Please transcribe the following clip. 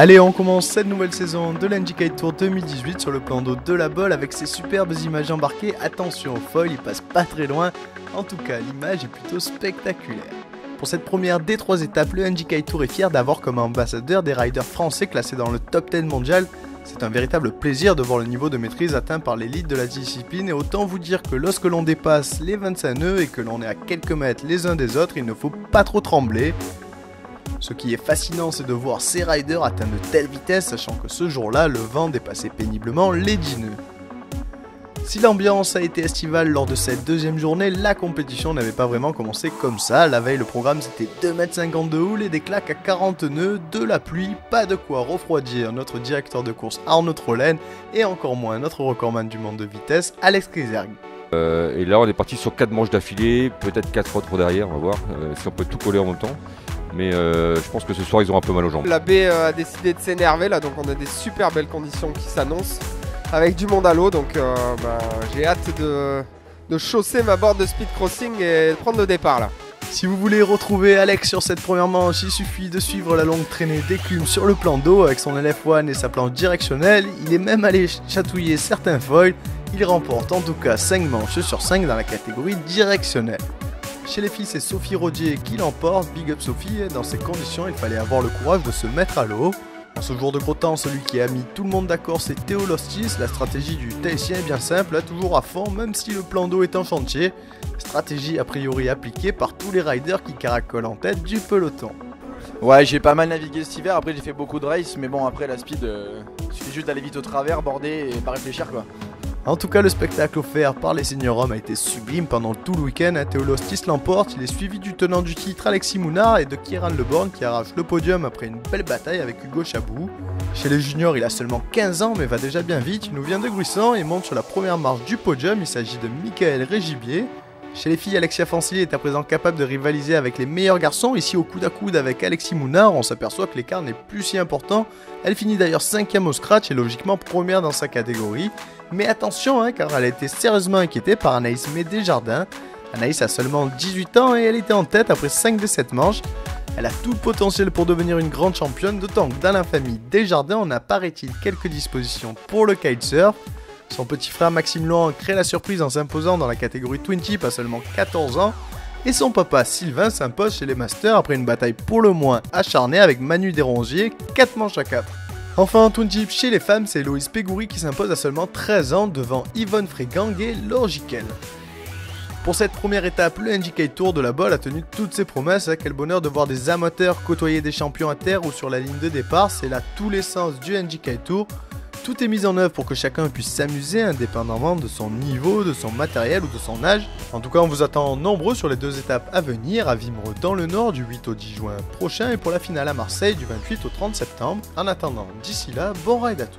Allez, on commence cette nouvelle saison de l'NGK Tour 2018 sur le plan d'eau de la Bolle avec ses superbes images embarquées. Attention au foil, il passe pas très loin. En tout cas, l'image est plutôt spectaculaire. Pour cette première des 3 étapes, le NGK Tour est fier d'avoir comme ambassadeur des riders français classés dans le top 10 mondial. C'est un véritable plaisir de voir le niveau de maîtrise atteint par l'élite de la discipline et autant vous dire que lorsque l'on dépasse les 25 nœuds et que l'on est à quelques mètres les uns des autres, il ne faut pas trop trembler. Ce qui est fascinant, c'est de voir ces riders atteindre de telles vitesses, sachant que ce jour-là, le vent dépassait péniblement les 10 nœuds. Si l'ambiance a été estivale lors de cette deuxième journée, la compétition n'avait pas vraiment commencé comme ça. La veille, le programme c'était 2,50 m de houle et des claques à 40 nœuds, de la pluie, pas de quoi refroidir notre directeur de course Arnaud Trollen et encore moins notre recordman du monde de vitesse, Alex Krizerg. Et là, on est parti sur 4 manches d'affilée, peut-être 4 autres derrière, on va voir si on peut tout coller en même temps. Mais je pense que ce soir ils ont un peu mal aux jambes. La baie a décidé de s'énerver là, donc on a des super belles conditions qui s'annoncent avec du monde à l'eau, donc j'ai hâte de chausser ma board de speed crossing et de prendre le départ là. Si vous voulez retrouver Alex sur cette première manche, il suffit de suivre la longue traînée d'écume sur le plan d'eau avec son LF1 et sa planche directionnelle. Il est même allé chatouiller certains foils. Il remporte en tout cas 5 manches sur 5 dans la catégorie directionnelle. Chez les filles, c'est Sophie Rodier qui l'emporte. Big up Sophie, dans ces conditions, il fallait avoir le courage de se mettre à l'eau. En ce jour de gros temps, celui qui a mis tout le monde d'accord, c'est Théo Lostis. La stratégie du Tahitien est bien simple, là, toujours à fond, même si le plan d'eau est en chantier. Stratégie a priori appliquée par tous les riders qui caracolent en tête du peloton. Ouais, j'ai pas mal navigué cet hiver, après j'ai fait beaucoup de races, mais bon, après la speed, il suffit juste d'aller vite au travers, border et pas réfléchir quoi. En tout cas, le spectacle offert par les seniors hommes a été sublime pendant tout le week-end. Théo Lostis l'emporte, il est suivi du tenant du titre Alexis Mounard et de Kieran Leborn qui arrache le podium après une belle bataille avec Hugo Chabou. Chez les juniors, il a seulement 15 ans mais va déjà bien vite, il nous vient de Gruissan et monte sur la première marche du podium, il s'agit de Michael Régibier. Chez les filles, Alexia Fancilly est à présent capable de rivaliser avec les meilleurs garçons. Ici au coude à coude avec Alexis Mounard, on s'aperçoit que l'écart n'est plus si important. Elle finit d'ailleurs 5ème au scratch et logiquement première dans sa catégorie. Mais attention, car elle a été sérieusement inquiétée par Anaïs Médesjardins. Anaïs a seulement 18 ans et elle était en tête après 5 de 7 manches. Elle a tout le potentiel pour devenir une grande championne, d'autant que dans la famille Desjardins, on a paraît-il quelques dispositions pour le kitesurf. Son petit frère Maxime Laurent crée la surprise en s'imposant dans la catégorie Twin Tip à seulement 14 ans. Et son papa Sylvain s'impose chez les Masters après une bataille pour le moins acharnée avec Manu Desrongiers, 4 manches à 4. Enfin en Twin Tip chez les femmes, c'est Loïs Pégouri qui s'impose à seulement 13 ans devant Yvonne Frégang et Laure Giquel. Pour cette première étape, le NGK Tour de la Bolle a tenu toutes ses promesses. Quel bonheur de voir des amateurs côtoyer des champions à terre ou sur la ligne de départ, c'est là tous les sens du NGK Tour. Tout est mis en œuvre pour que chacun puisse s'amuser indépendamment de son niveau, de son matériel ou de son âge. En tout cas, on vous attend nombreux sur les 2 étapes à venir, à Vimreux dans le Nord du 8 au 10 juin prochain et pour la finale à Marseille du 28 au 30 septembre. En attendant, d'ici là, bon ride à tous.